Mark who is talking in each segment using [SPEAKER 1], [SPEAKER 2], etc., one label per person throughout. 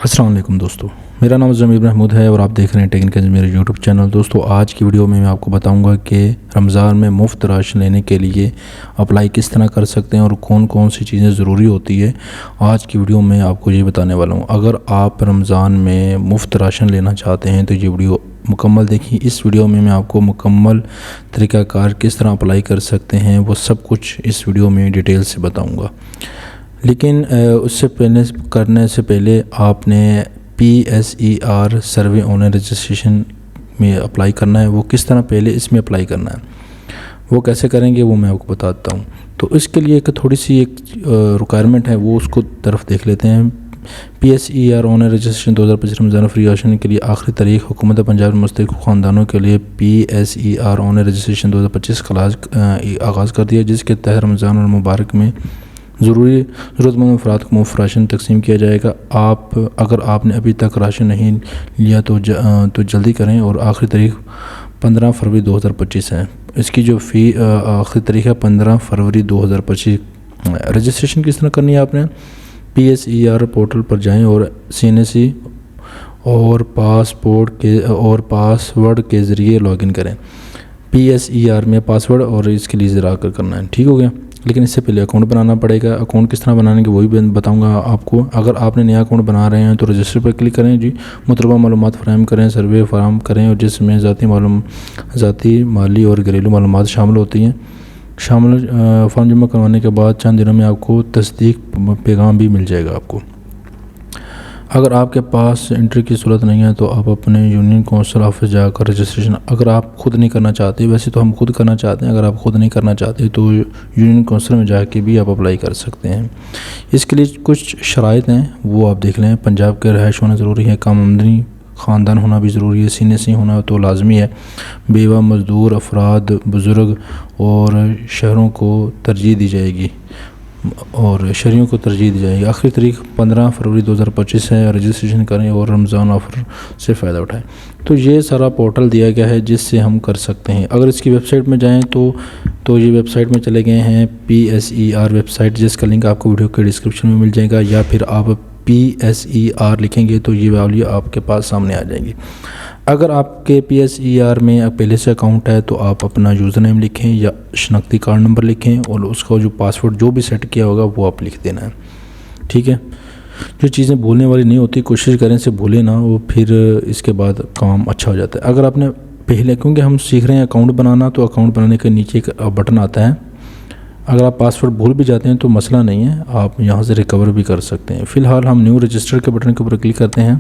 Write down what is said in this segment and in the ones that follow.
[SPEAKER 1] السلام علیکم دوستو، میرا نام ضمیر محمود ہے اور آپ دیکھ رہے ہیں ٹیکنیکل میرے یوٹیوب چینل۔ دوستو آج کی ویڈیو میں آپ کو بتاؤں گا کہ رمضان میں مفت راشن لینے کے لیے اپلائی کس طرح کر سکتے ہیں اور کون کون سی چیزیں ضروری ہوتی ہے۔ آج کی ویڈیو میں آپ کو یہ بتانے والا ہوں۔ اگر آپ رمضان میں مفت راشن لینا چاہتے ہیں تو یہ ویڈیو مکمل دیکھیں۔ اس ویڈیو میں آپ کو مکمل طریقہ کار کس طرح اپلائی کر سکتے ہیں وہ سب کچھ اس ویڈیو میں ڈیٹیل سے بتاؤں گا، لیکن اس سے کرنے سے پہلے آپ نے PSER سروے آنلائن رجسٹریشن میں اپلائی کرنا ہے۔ وہ کس طرح پہلے اس میں اپلائی کرنا ہے، وہ کیسے کریں گے وہ میں آپ کو بتاتا ہوں۔ تو اس کے لیے تھوڑی سی ایک ریکوائرمنٹ ہے، وہ اس کو طرف دیکھ لیتے ہیں۔ PSER آنلائن رجسٹریشن 2025 رمضان فری راشن کے لیے آخری تاریخ حکومت پنجاب مستحق خاندانوں کے لیے PSER آنلائن رجسٹریشن 2025 آغاز کر دیا، جس کے تحت رمضان اور مبارک میں ضرورت مند افراد کو مفت راشن تقسیم کیا جائے گا۔ اگر آپ نے ابھی تک راشن نہیں لیا تو جلدی کریں، اور آخری تاریخ 15 فروری 2025 ہے۔ اس کی جو آخری تاریخ ہے 15 فروری 2025۔ رجسٹریشن کس طرح کرنی ہے؟ آپ نے PSER پورٹل پر جائیں اور CNSE اور پاسورڈ کے ذریعے لاگ ان کریں۔ PSER میں پاسورڈ اور اس کے لیے ذرا کرنا ہے، ٹھیک ہو گیا۔ لیکن اس سے پہلے اکاؤنٹ بنانا پڑے گا۔ اکاؤنٹ کس طرح بنانے کے وہی بتاؤں گا آپ کو۔ اگر آپ نے نیا اکاؤنٹ بنا رہے ہیں تو رجسٹر پر کلک کریں، مطلوبہ معلومات فراہم کریں، سروے فراہم کریں، اور جس میں ذاتی مالی اور گھریلو معلومات شامل ہوتی ہیں۔ فارم جمع کروانے کے بعد چند دنوں میں آپ کو تصدیق پیغام بھی مل جائے گا آپ کو۔ اگر آپ کے پاس انٹری کی صورت نہیں ہے تو آپ اپنے یونین کونسل آفس جا کر رجسٹریشن، اگر آپ خود نہیں کرنا چاہتے، ویسے تو ہم خود کرنا چاہتے ہیں، اگر آپ خود نہیں کرنا چاہتے تو یونین کونسل میں جا کے بھی آپ اپلائی کر سکتے ہیں۔ اس کے لیے کچھ شرائط ہیں، وہ آپ دیکھ لیں۔ پنجاب کے رہائش ہونا ضروری ہے، کم آمدنی خاندان ہونا بھی ضروری ہے، CNSE ہونا تو لازمی ہے، بیوہ، مزدور افراد، بزرگ اور شہریوں کو ترجیح دی جائے گی۔ آخری تاریخ 15 فروری 2025 ہے۔ رجسٹریشن کریں اور رمضان آفر سے فائدہ اٹھائیں۔ تو یہ سارا پورٹل دیا گیا ہے جس سے ہم کر سکتے ہیں۔ اگر اس کی ویب سائٹ میں جائیں تو یہ ویب سائٹ میں چلے گئے ہیں PSER ویب سائٹ، جس کا لنک آپ کو ویڈیو کے ڈسکرپشن میں مل جائے گا، یا پھر آپ PSER لکھیں گے تو یہ والی آپ کے پاس سامنے آ جائیں گی۔ اگر آپ کے PSER میں پہلے سے اکاؤنٹ ہے تو آپ اپنا یوزر نیم لکھیں یا شناختی کارڈ نمبر لکھیں، اور اس کا جو پاسورڈ جو بھی سیٹ کیا ہوگا وہ آپ لکھ دینا ہے، ٹھیک ہے۔ جو چیزیں بھولنے والی نہیں ہوتی کوشش کریں سے بھولے نہ، وہ پھر اس کے بعد کام اچھا ہو جاتا ہے۔ اگر آپ نے پہلے، کیونکہ ہم سیکھ رہے ہیں اکاؤنٹ بنانا، تو اکاؤنٹ بنانے کے نیچے ایک بٹن آتا ہے۔ اگر آپ پاسورڈ بھول بھی جاتے ہیں تو مسئلہ نہیں ہے، آپ یہاں سے ریکور بھی کر سکتے ہیں۔ فی الحال ہم نیو رجسٹر کے بٹن کے اوپر کلک کرتے ہیں۔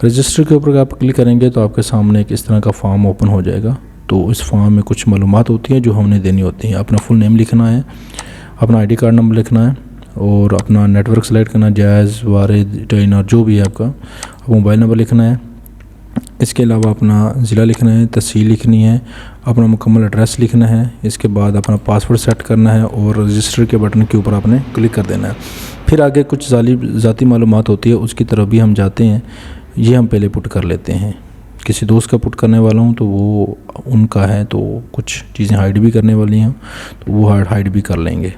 [SPEAKER 1] رجسٹر کے اوپر آپ کلک کریں گے تو آپ کے سامنے ایک اس طرح کا فارم اوپن ہو جائے گا۔ تو اس فارم میں کچھ معلومات ہوتی ہیں جو ہم نے دینی ہوتی ہیں۔ اپنا فل نیم لکھنا ہے، اپنا ID کارڈ نمبر لکھنا ہے، اور اپنا نیٹ ورک سلیکٹ کرنا ہے، جائز، وارد، ٹرینر جو بھی ہے آپ کا، موبائل نمبر لکھنا ہے۔ اس کے علاوہ اپنا ضلع لکھنا ہے، تحصیل لکھنی ہے، اپنا مکمل ایڈریس لکھنا ہے۔ اس کے بعد اپنا پاسورڈ سیٹ کرنا ہے اور رجسٹر کے بٹن کے اوپر آپ نے کلک کر دینا ہے۔ پھر آگے کچھ ذاتی معلومات ہوتی ہے، اس کی طرف بھی ہم جاتے ہیں۔ یہ ہم پہلے پٹ کر لیتے ہیں۔ کسی دوست کا پٹ کرنے والا ہوں تو وہ ان کا ہے، تو کچھ چیزیں ہائیڈ بھی کرنے والی ہیں تو وہ ہائیڈ بھی کر لیں گے۔